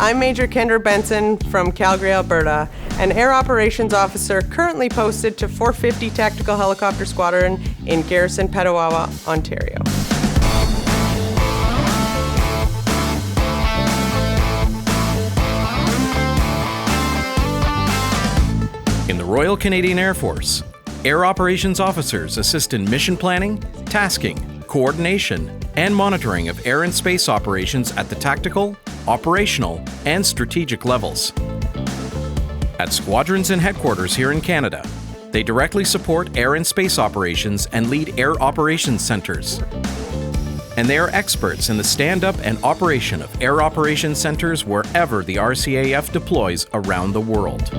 I'm Major Kendra Benson from Calgary, Alberta, an Air Operations Officer currently posted to 450 Tactical Helicopter Squadron in Garrison, Petawawa, Ontario. In the Royal Canadian Air Force, Air Operations Officers assist in mission planning, tasking, coordination, and monitoring of air and space operations at the tactical, operational, and strategic levels. At squadrons and headquarters here in Canada, they directly support air and space operations and lead air operations centers. And they are experts in the stand-up and operation of air operations centers wherever the RCAF deploys around the world.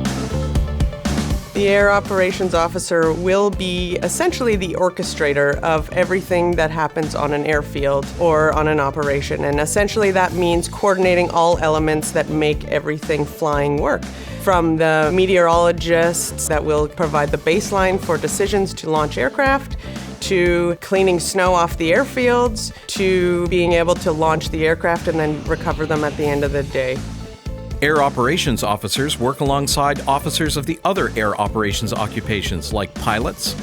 The Air Operations Officer will be essentially the orchestrator of everything that happens on an airfield or on an operation. And essentially that means coordinating all elements that make everything flying work. From the meteorologists that will provide the baseline for decisions to launch aircraft, to cleaning snow off the airfields, to being able to launch the aircraft and then recover them at the end of the day. Air Operations Officers work alongside officers of the other air operations occupations like pilots,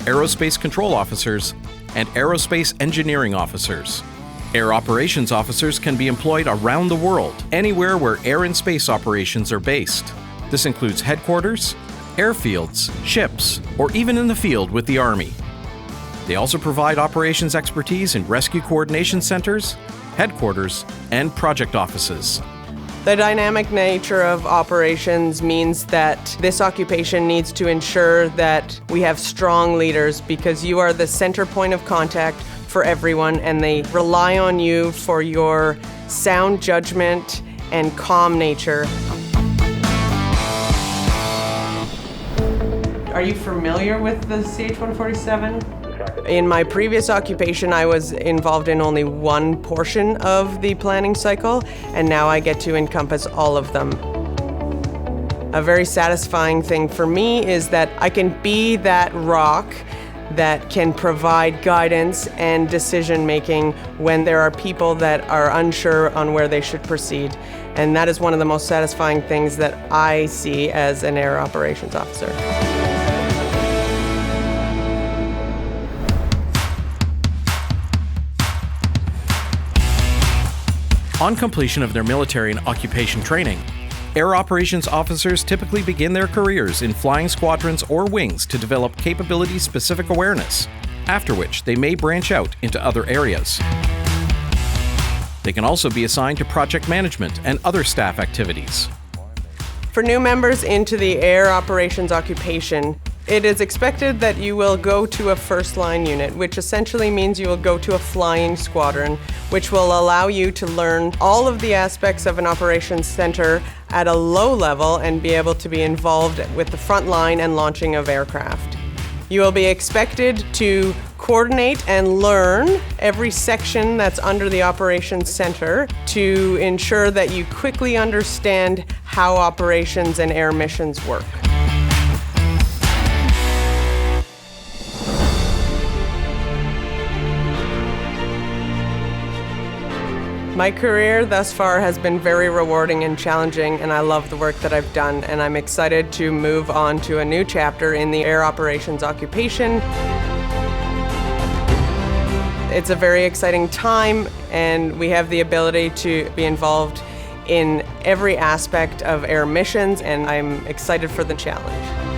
aerospace control officers, and aerospace engineering officers. Air Operations Officers can be employed around the world, anywhere where air and space operations are based. This includes headquarters, airfields, ships, or even in the field with the Army. They also provide operations expertise in rescue coordination centers, headquarters, and project offices. The dynamic nature of operations means that this occupation needs to ensure that we have strong leaders because you are the center point of contact for everyone and they rely on you for your sound judgment and calm nature. Are you familiar with the CH-147? In my previous occupation, I was involved in only one portion of the planning cycle, and now I get to encompass all of them. A very satisfying thing for me is that I can be that rock that can provide guidance and decision-making when there are people that are unsure on where they should proceed. And that is one of the most satisfying things that I see as an Air Operations Officer. On completion of their military and occupation training, Air Operations Officers typically begin their careers in flying squadrons or wings to develop capability-specific awareness, after which they may branch out into other areas. They can also be assigned to project management and other staff activities. For new members into the Air Operations occupation, it is expected that you will go to a first-line unit, which essentially means you will go to a flying squadron, which will allow you to learn all of the aspects of an operations center at a low level and be able to be involved with the front line and launching of aircraft. You will be expected to coordinate and learn every section that's under the operations center to ensure that you quickly understand how operations and air missions work. My career thus far has been very rewarding and challenging, and I love the work that I've done, and I'm excited to move on to a new chapter in the Air Operations occupation. It's a very exciting time, and we have the ability to be involved in every aspect of air missions, and I'm excited for the challenge.